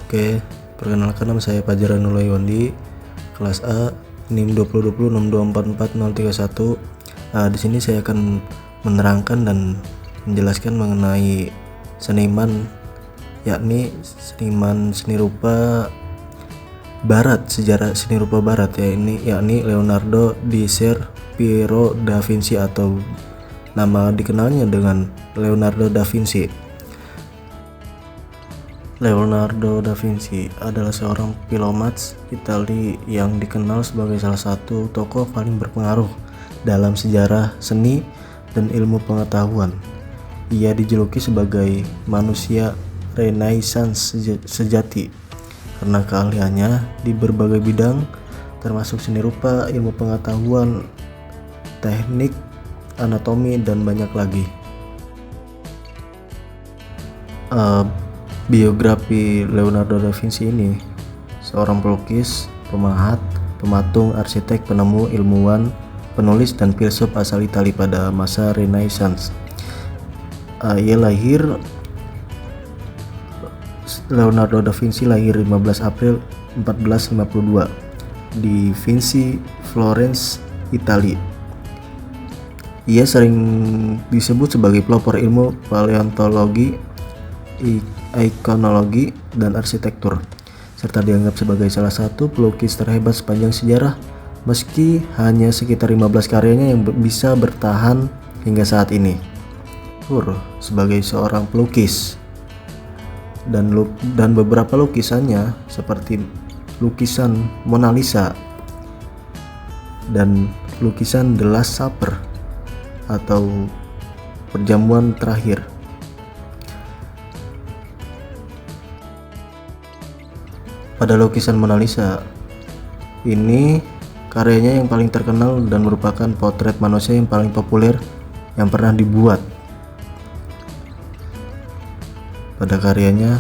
Oke, perkenalkan nama saya Fajar Anulai Wandi, kelas A, NIM 202062444031. Di sini saya akan menerangkan dan menjelaskan mengenai seniman, yakni seniman seni rupa Barat, sejarah seni rupa Barat yakni Leonardo di Piero da Vinci, atau nama dikenalnya dengan Leonardo da Vinci. Leonardo da Vinci adalah seorang filomat Italia yang dikenal sebagai salah satu tokoh paling berpengaruh dalam sejarah seni dan ilmu pengetahuan. Ia dijuluki sebagai manusia Renaissance sejati karena keahliannya di berbagai bidang, termasuk seni rupa, ilmu pengetahuan, teknik, anatomi, dan banyak lagi. Biografi Leonardo da Vinci ini seorang pelukis, pemahat, pematung, arsitek, penemu, ilmuwan, penulis, dan filsuf asal Italia pada masa Renaissance. Leonardo da Vinci lahir 15 April 1452 di Vinci, Florence, Italia. Ia sering disebut sebagai pelopor ilmu paleontologi, ikonologi, dan arsitektur, serta dianggap sebagai salah satu pelukis terhebat sepanjang sejarah, meski hanya sekitar 15 karyanya yang bisa bertahan hingga saat ini. Sebagai seorang pelukis dan beberapa lukisannya seperti lukisan Mona Lisa dan lukisan The Last Supper atau perjamuan terakhir. Pada lukisan Mona Lisa ini, karyanya yang paling terkenal dan merupakan potret manusia yang paling populer yang pernah dibuat. Pada karyanya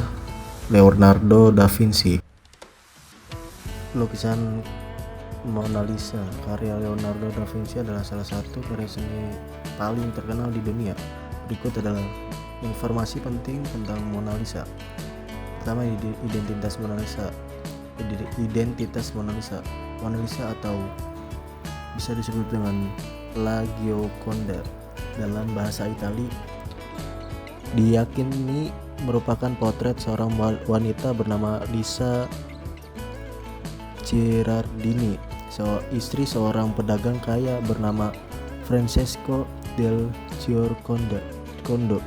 Leonardo da Vinci. Lukisan Mona Lisa karya Leonardo da Vinci adalah salah satu karya seni paling terkenal di dunia. Berikut adalah informasi penting tentang Mona Lisa. Pertama, identitas Mona Lisa. Mona Lisa atau bisa disebut dengan La Gioconda dalam bahasa Italia diyakini merupakan potret seorang wanita bernama Lisa Gherardini, istri seorang pedagang kaya bernama Francesco del Giocondo.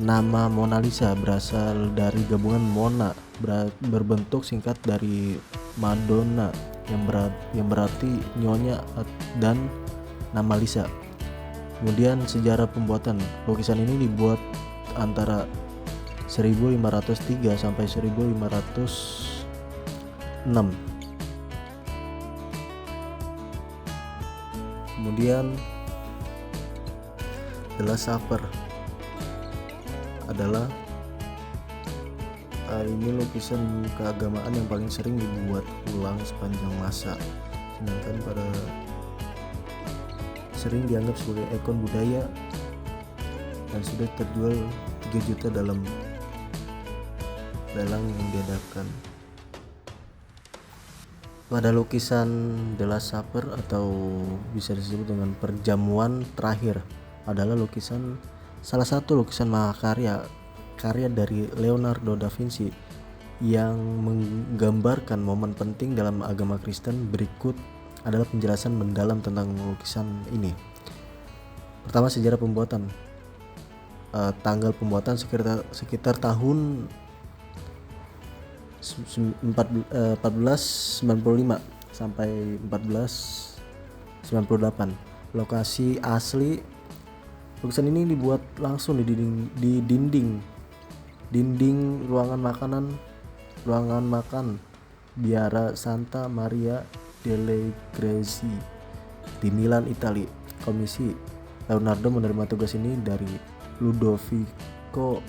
Nama Mona Lisa berasal dari gabungan Mona, berbentuk singkat dari Madonna yang berarti nyonya, dan nama Lisa. Kemudian sejarah pembuatan lukisan ini dibuat antara 1503 sampai 1506. Kemudian The Last Supper adalah ini lukisan keagamaan yang paling sering dibuat ulang sepanjang masa, sedangkan sering dianggap sebagai ikon budaya dan sudah terjual 3 juta dalam lelang yang diadakan. Pada lukisan The Last Supper atau bisa disebut dengan perjamuan terakhir adalah salah satu lukisan mahakarya dari Leonardo da Vinci yang menggambarkan momen penting dalam agama Kristen. Berikut adalah penjelasan mendalam tentang lukisan ini. Pertama, sejarah pembuatan. Tanggal pembuatan sekitar tahun 1495 sampai 1498. Lokasi asli lukisan ini dibuat langsung di dinding ruangan makan Biara Santa Maria delle Grazie di Milan, Italia. Komisi Leonardo menerima tugas ini dari Ludovico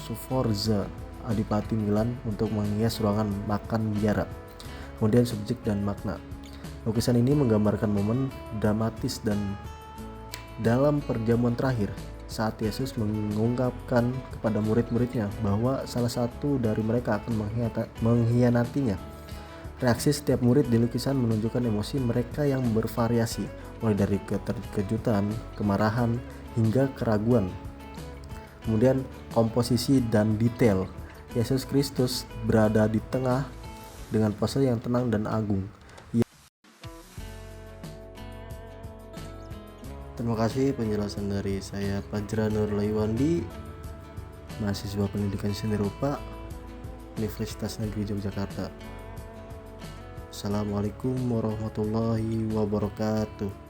Sforza, Adipati Milan, untuk menghias ruangan makan biara. Kemudian subjek dan makna. Lukisan ini menggambarkan momen dramatis dan dalam perjamuan terakhir saat Yesus mengungkapkan kepada murid-muridnya bahwa salah satu dari mereka akan mengkhianatinya. Reaksi setiap murid di lukisan menunjukkan emosi mereka yang bervariasi, mulai dari keterkejutan, kemarahan, hingga keraguan. Kemudian komposisi dan detail. Yesus Kristus berada di tengah dengan pose yang tenang dan agung. Terima kasih penjelasan dari saya, Fajra Nur Laiwandi, mahasiswa pendidikan seni rupa Universitas Negeri Yogyakarta. Assalamualaikum warahmatullahi wabarakatuh.